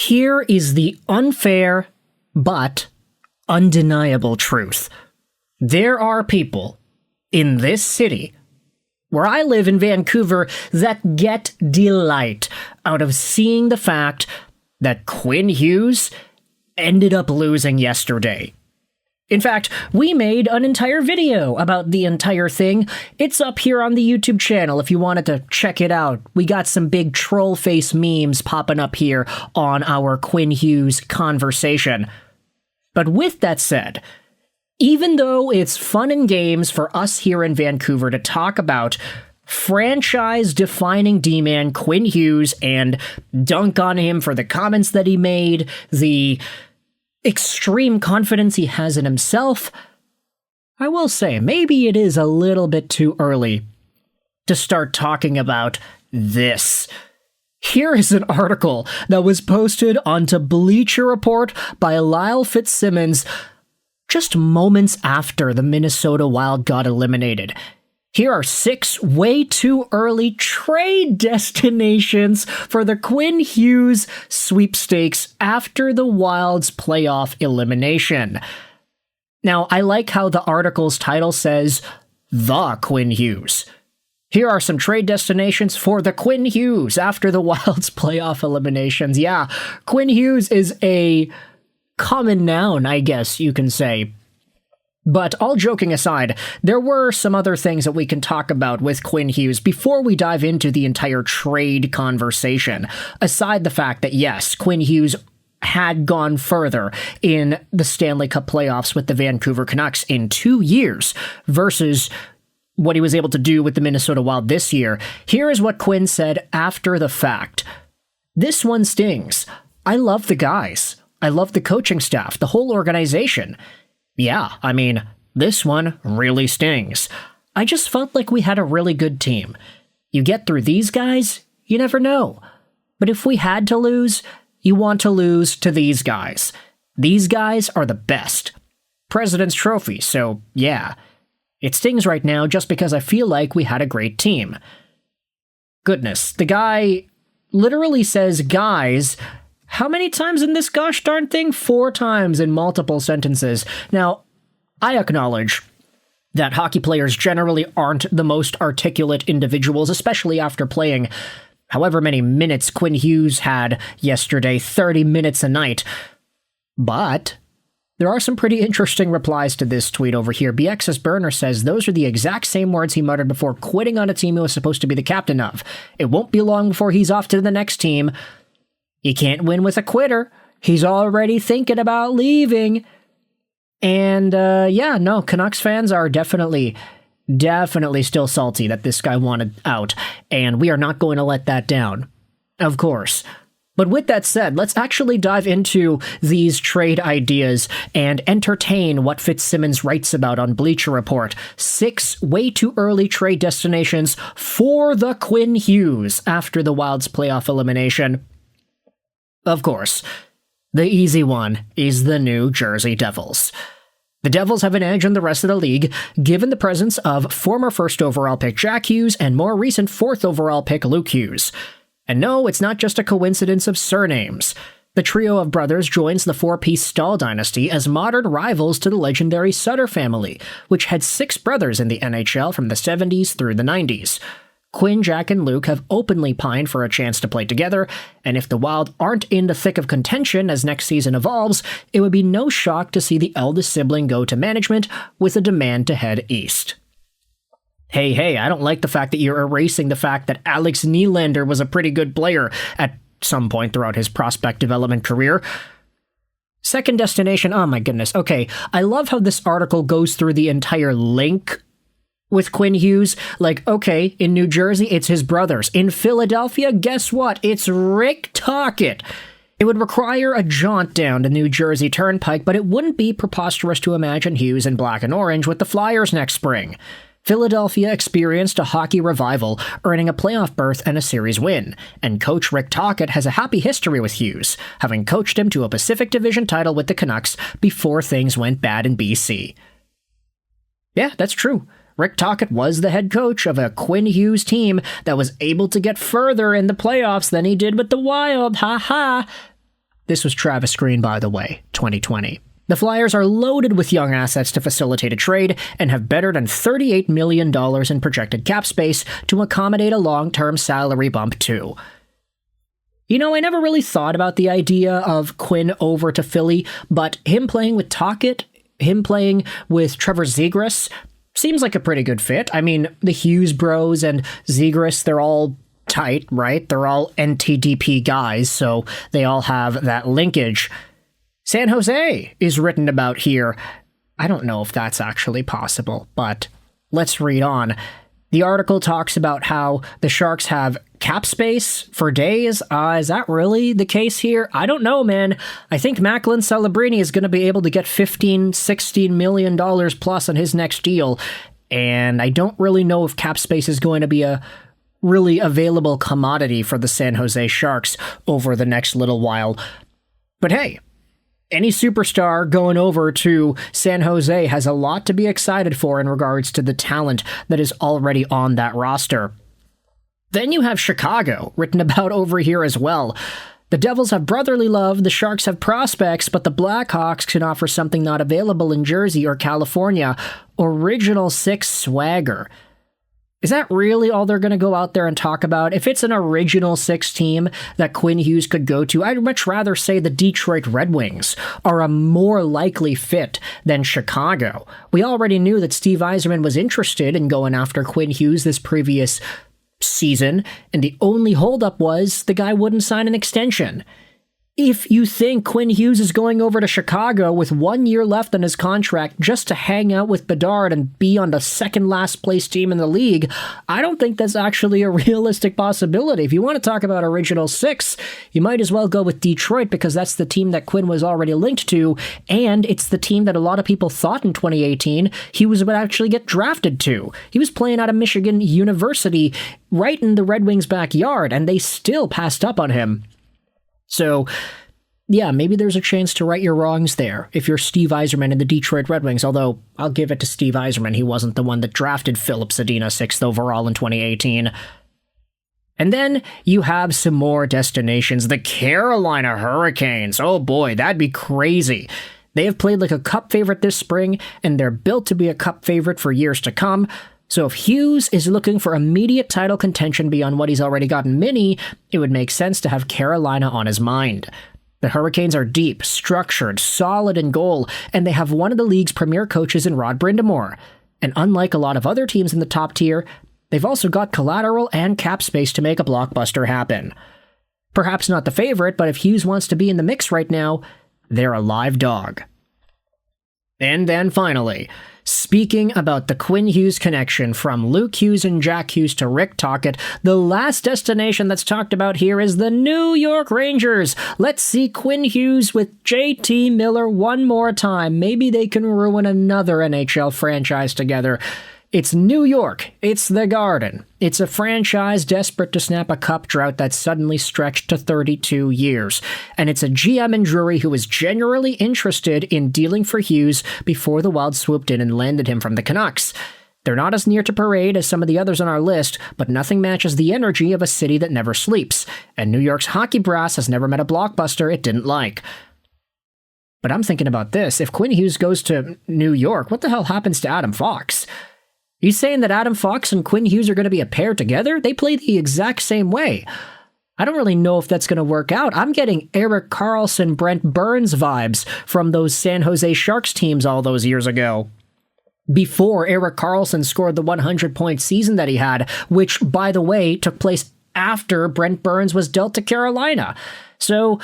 Here is the unfair but undeniable truth. There are people in this city, where I live in Vancouver, that get delight out of seeing the fact that Quinn Hughes ended up losing yesterday. In fact, we made an entire video about the entire thing. It's up here on the YouTube channel if you wanted to check it out. We got some big troll face memes popping up here on our Quinn Hughes conversation. But with that said, even though it's fun and games for us here in Vancouver to talk about franchise-defining D-man Quinn Hughes and dunk on him for the comments that he made, the extreme confidence he has in himself, I will say, maybe it is a little bit too early to start talking about this. Here is an article that was posted onto Bleacher Report by Lyle Fitzsimmons just moments after the Minnesota Wild got eliminated. Here are 6 way too early trade destinations for the Quinn Hughes sweepstakes after the Wild's playoff elimination. Now, I like how the article's title says, The Quinn Hughes. Here are some trade destinations for the Quinn Hughes after the Wild's playoff eliminations. Yeah, Quinn Hughes is a common noun, I guess you can say. But all joking aside, there were some other things that we can talk about with Quinn Hughes before we dive into the entire trade conversation. Aside the fact that, yes, Quinn Hughes had gone further in the Stanley Cup playoffs with the Vancouver Canucks in 2 years versus what he was able to do with the Minnesota Wild this year. Here is what Quinn said after the fact. This one stings. I love the guys. I love the coaching staff, the whole organization. Yeah, I mean, this one really stings. I just felt like we had a really good team. You get through these guys, you never know. But if we had to lose, you want to lose to these guys. These guys are the best. President's Trophy, so yeah. It stings right now just because I feel like we had a great team. Goodness, the guy literally says guys how many times in this gosh darn thing? 4 times in multiple sentences. Now, I acknowledge that hockey players generally aren't the most articulate individuals, especially after playing however many minutes Quinn Hughes had yesterday, 30 minutes a night. But there are some pretty interesting replies to this tweet over here. BX's Burner says those are the exact same words he muttered before quitting on a team he was supposed to be the captain of. It won't be long before he's off to the next team. He can't win with a quitter. He's already thinking about leaving. And, Canucks fans are definitely still salty that this guy wanted out. And we are not going to let that down. Of course. But with that said, let's actually dive into these trade ideas and entertain what Fitzsimmons writes about on Bleacher Report. 6 way too early trade destinations for the Quinn Hughes after the Wild's playoff elimination. Of course, the easy one is the New Jersey Devils. The Devils have an edge on the rest of the league, given the presence of former first overall pick Jack Hughes and more recent 4th overall pick Luke Hughes. And no, it's not just a coincidence of surnames. The trio of brothers joins the 4-piece Stahl dynasty as modern rivals to the legendary Sutter family, which had 6 brothers in the NHL from the 70s through the 90s. Quinn, Jack, and Luke have openly pined for a chance to play together, and if the Wild aren't in the thick of contention as next season evolves, it would be no shock to see the eldest sibling go to management with a demand to head east. Hey, I don't like the fact that you're erasing the fact that Alex Nylander was a pretty good player at some point throughout his prospect development career. Second destination, oh my goodness. Okay, I love how this article goes through the entire link with Quinn Hughes. Like, okay, in New Jersey, it's his brothers. In Philadelphia, guess what? It's Rick Tocchet. It would require a jaunt down the New Jersey Turnpike, but it wouldn't be preposterous to imagine Hughes in black and orange with the Flyers next spring. Philadelphia experienced a hockey revival, earning a playoff berth and a series win, and coach Rick Tocchet has a happy history with Hughes, having coached him to a Pacific Division title with the Canucks before things went bad in BC. Yeah, that's true. Rick Tocchet was the head coach of a Quinn Hughes team that was able to get further in the playoffs than he did with the Wild. Ha ha! This was Travis Green, by the way, 2020. The Flyers are loaded with young assets to facilitate a trade and have better than $38 million in projected cap space to accommodate a long-term salary bump, too. You know, I never really thought about the idea of Quinn over to Philly, but him playing with Tocchet, him playing with Trevor Zegras, seems like a pretty good fit. I mean, the Hughes bros and Zegras, they're all tight, right? They're all NTDP guys, so they all have that linkage. San Jose is written about here. I don't know if that's actually possible, but let's read on. The article talks about how the Sharks have cap space for days. Is that really the case here? I don't know, man. I think Macklin Celebrini is going to be able to get $15-16 million plus on his next deal, and I don't really know if cap space is going to be a really available commodity for the San Jose Sharks over the next little while. But hey, any superstar going over to San Jose has a lot to be excited for in regards to the talent that is already on that roster. Then you have Chicago, written about over here as well. The Devils have brotherly love, the Sharks have prospects, but the Blackhawks can offer something not available in Jersey or California: Original Six swagger. Is that really all they're going to go out there and talk about? If it's an Original Six team that Quinn Hughes could go to, I'd much rather say the Detroit Red Wings are a more likely fit than Chicago. We already knew that Steve Yzerman was interested in going after Quinn Hughes this previous season, and the only holdup was the guy wouldn't sign an extension. If you think Quinn Hughes is going over to Chicago with 1 year left on his contract just to hang out with Bedard and be on the second last place team in the league, I don't think that's actually a realistic possibility. If you want to talk about Original Six, you might as well go with Detroit, because that's the team that Quinn was already linked to, and it's the team that a lot of people thought in 2018 he would actually get drafted to. He was playing out of Michigan University right in the Red Wings' backyard, and they still passed up on him. So, yeah, maybe there's a chance to right your wrongs there if you're Steve Yzerman and the Detroit Red Wings, although I'll give it to Steve Yzerman. He wasn't the one that drafted Philip Zadina 6th overall in 2018. And then you have some more destinations. The Carolina Hurricanes. Oh boy, that'd be crazy. They have played like a cup favorite this spring, and they're built to be a cup favorite for years to come. So if Hughes is looking for immediate title contention beyond what he's already got in mini, it would make sense to have Carolina on his mind. The Hurricanes are deep, structured, solid in goal, and they have one of the league's premier coaches in Rod Brind'Amour. And unlike a lot of other teams in the top tier, they've also got collateral and cap space to make a blockbuster happen. Perhaps not the favorite, but if Hughes wants to be in the mix right now, they're a live dog. And then finally, speaking about the Quinn Hughes connection from Luke Hughes and Jack Hughes to Rick Tocchet, the last destination that's talked about here is the New York Rangers. Let's see Quinn Hughes with JT Miller one more time. Maybe they can ruin another NHL franchise together. It's New York. It's the Garden. It's a franchise desperate to snap a cup drought that's suddenly stretched to 32 years. And it's a GM in Drury who was genuinely interested in dealing for Hughes before the Wild swooped in and landed him from the Canucks. They're not as near to parade as some of the others on our list, but nothing matches the energy of a city that never sleeps. And New York's hockey brass has never met a blockbuster it didn't like. But I'm thinking about this. If Quinn Hughes goes to New York, what the hell happens to Adam Fox? He's saying that Adam Fox and Quinn Hughes are going to be a pair together? They play the exact same way. I don't really know if that's going to work out. I'm getting Erik Karlsson, Brent Burns vibes from those San Jose Sharks teams all those years ago. Before Erik Karlsson scored the 100-point season that he had, which, by the way, took place after Brent Burns was dealt to Carolina. So,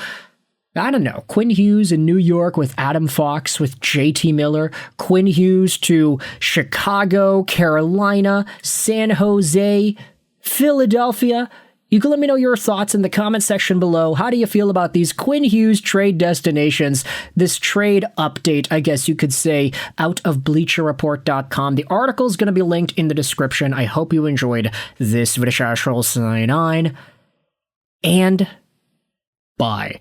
I don't know, Quinn Hughes in New York with Adam Fox, with JT Miller, Quinn Hughes to Chicago, Carolina, San Jose, Philadelphia. You can let me know your thoughts in the comment section below. How do you feel about these Quinn Hughes trade destinations? This trade update, I guess you could say, out of BleacherReport.com. The article is going to be linked in the description. I hope you enjoyed this video. Sign on, and bye.